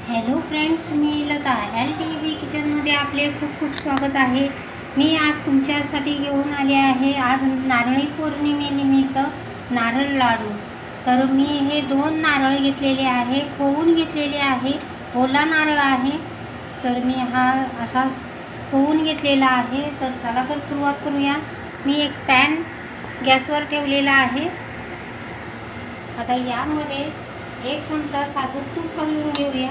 Hello friends, मी Lata LTV किचनमध्ये आपले खूप खूप स्वागत आहे. मी आज तुमच्यासाठी घेऊन आले आहे. आज नारळी पौर्णिमेनिमित्त नारळ लाडू. तर मी हे 2 नारळ घेतलेले आहे, खोवून घेतलेले आहे. ओला नारळ आहे, तर मी हा असा खोवून घेतलेला आहे. तर चला तर सुरुवात करूया. मी एक पॅन गॅसवर ठेवलेला आहे. आता यामध्ये 1 चमचा साजूक तूप घालून घेऊया.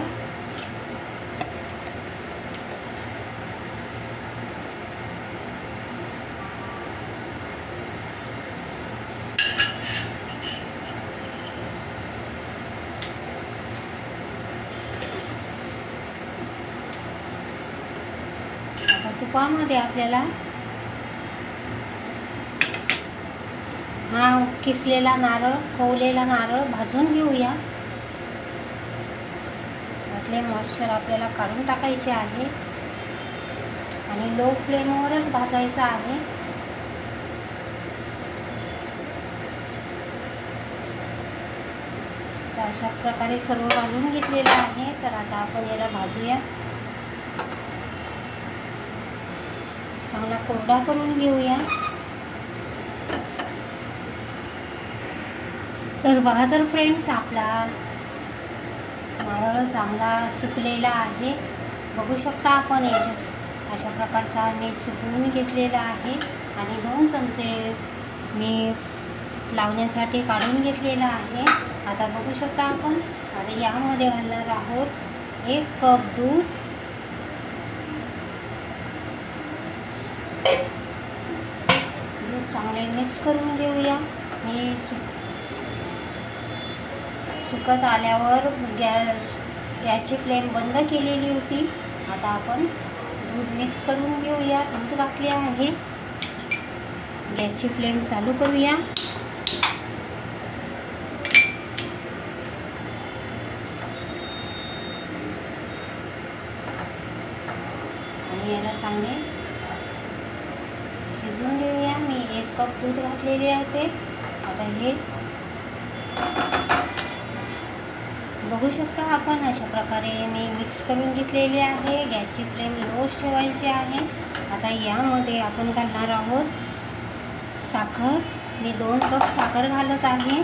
तुपामध्ये आपल्याला हा किसलेला नारळ, खोवलेला नारळ भाजून घेऊया. यातले मॉइश्चर आपल्याला काढून टाकायचे आहे आणि लो फ्लेमवरच भाजायचं आहे. तर अशा प्रकारे सर्व भाजून घेतलेलं आहे. तर आता आपण याला भाजूया. चांगला कोरडा करून घेऊया. तर बघा तर फ्रेंड्स, आपला नारळ चांगला सुकलेला आहे. बघू शकता आपण अशा प्रकारचा मी सुकवून घेतलेला आहे आणि 2 चमचे मी लावण्यासाठी काढून घेतलेला आहे. आता बघू शकता आपण. आता यामध्ये घालणार आहोत 1 कप दूध, चांगले मिक्स करून घेऊया. मी सुकत आल्यावर गॅसची फ्लेम बंद केलेली होती. आता आपण दूध मिक्स करून घेऊया. दूध घातले आहे. गॅसची फ्लेम चालू करूया. आणि याला चांगले शिजवून घेऊया. मी 1 कप दूध घातलेले आहे. आता हे बघू शकता आपण. अशा प्रकारे मी मिक्स करून घेतलेले आहे. गॅसची फ्लेम लोच ठेवायची आहे. आता यामध्ये आपण घालणार आहोत साखर. मी 2 कप साखर घालत आहे.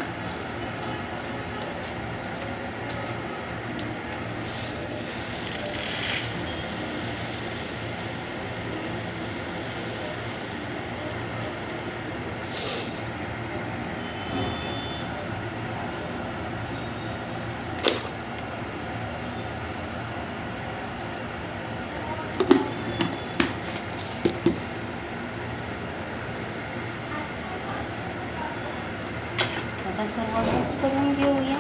आता सर्व मिक्स करून घेऊया.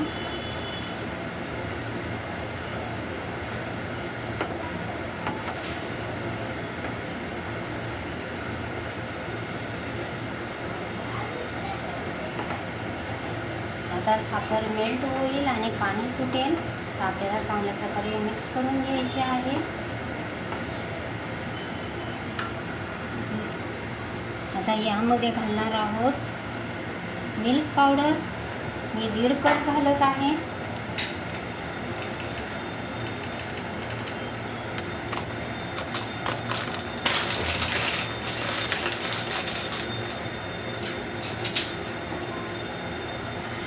आता साखर मेल्ट होईल आणि पाणी सुटेल. तर आपल्याला चांगल्या प्रकारे मिक्स करून घ्यायचे आहे. आता यामध्ये घालणार आहोत मिल्क पावडर. मी 1.5 कप घालत आहे.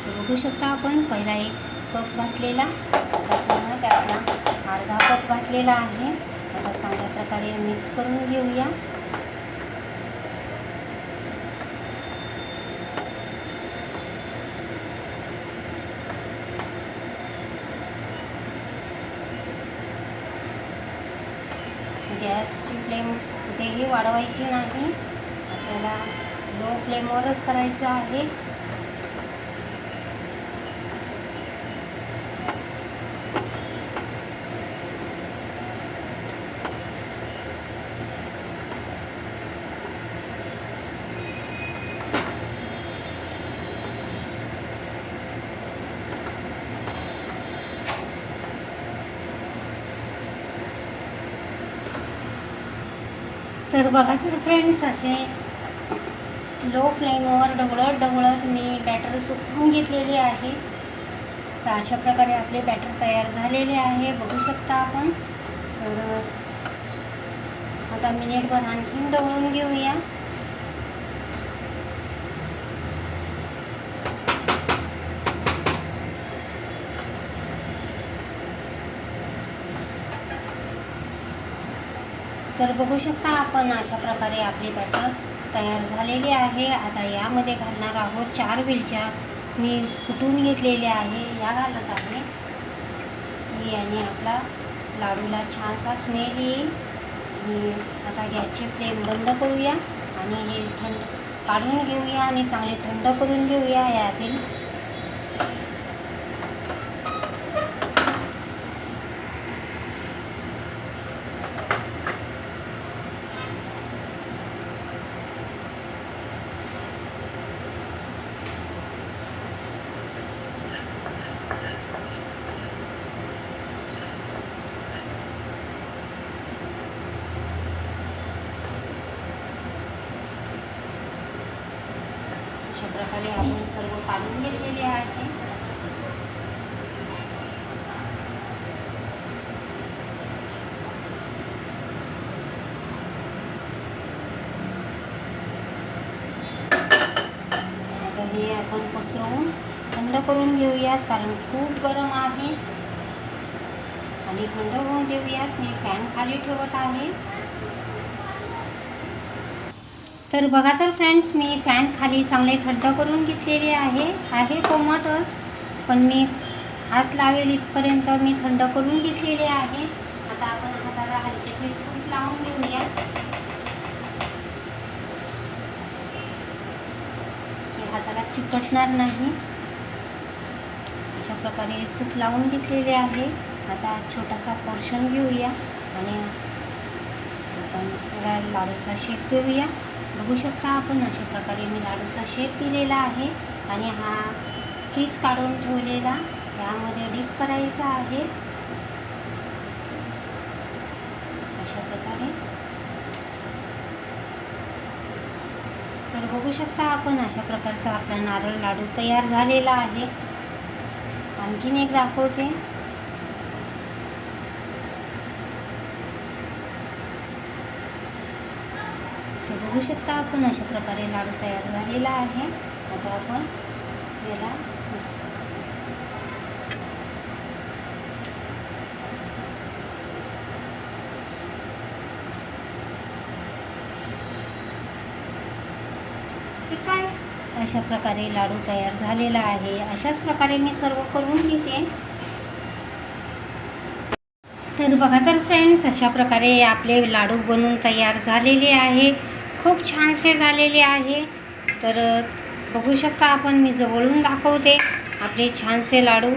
बघू शकता आपण. पहिला 1 कप घातलेला, आता त्यातला अर्धा कप घातलेला आहे. आता चांगल्या प्रकारे मिक्स करून घेऊया. गॅसची फ्लेम कुठेही वाढवायची नाही. आपल्याला लो फ्लेमवरच करायचं आहे. तर बघा तर फ्रेंड्स, असे लो फ्लेमवर ढवळत ढवळत मी बॅटर सुकवून घेतलेली आहे. तर अशा प्रकारे आपले बॅटर तयार झालेले आहे, बघू शकता आपण. तर आता मिनिटभर आणखीन ढवळून घेऊया. तर बघू शकता आपण अशा प्रकारे आपली बॅटर तयार झालेली आहे. आता यामध्ये घालणार आहोत 4 वेलच्या मी कुटून घेतलेल्या आहे, या घालत आहे. याने आपला लाडूला छानसा स्मेल येईल. आणि आता गॅसची फ्लेम बंद करूया आणि हे थंड काढून घेऊया आणि चांगले थंड करून घेऊया. यातील अशा प्रकारे आपण सर्व काढून घेतलेले आहे. आता हे आपण पसरवून थंड करून घेऊयात, कारण खूप गरम आहे. आणि थंड होऊन देऊयात. मी फॅन खाली ठेवत आहे. तर बघा तर फ्रेंड्स, मी फॅन खाली चांगले थंड करून घेतलेले आहे कोमटच, पण मी हात लावेल इथपर्यंत मी थंड करून घेतलेले आहे. आता आपण हाताला हलकेसे तूप लावून घेऊया. ते हाताला चिकटणार नाही. अशा प्रकारे तूप लावून घेतलेले आहे. आता छोटासा पोर्शन घेऊया आणि आपण लाडूचा शेप देऊया. बघू शकता आपण अशा प्रकारे मी लाडूचा शेप दिलेला आहे. आणि हा किस काढून ठेवलेला त्यामध्ये डीप करायचा आहे. अशा प्रकारे. तर बघू शकता आपण अशा प्रकारचा आपला नारळ लाडू तयार झालेला आहे. आणखीन एक दाखवते. तर बघू शकता आपण अशा प्रकारे लाडू तयार झालेला आहे. आता आपण याला काय अशा प्रकारे लाडू तयार झालेला आहे. अशाच प्रकारे मी सर्व करून घेते. तर बघा तर फ्रेंड्स, अशा प्रकारे आपले लाडू बनवून तयार झालेले आहे. खूप छानसे झालेले आहे. तर बघू शकता आपण, मी जवळून दाखवते आपले छानसे लाडू.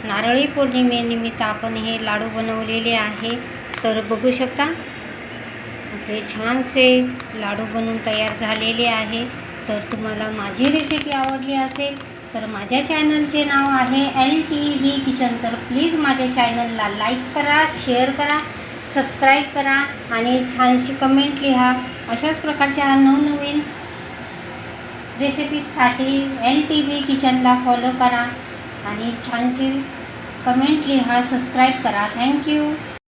नारळी पौर्णिमेनिमित्त आपण हे लाडू बनवलेले आहे. तर बघू शकता आपले छानसे लाडू बनवून तयार झालेले आहे. तर तुम्हाला माझी रेसिपी आवडली असेल तर माझ्या चॅनलचे नाव आहे LTV किचन. तर प्लीज माझ्या चॅनलला लाईक करा, शेअर करा, सबस्क्राईब करा आणि छानशी कमेंट लिहा. अशाच प्रकारच्या नवनवीन रेसिपीजसाठी LTV किचनला फॉलो करा आणि छानशी कमेंट लिहा, सबस्क्राईब करा. थँक्यू.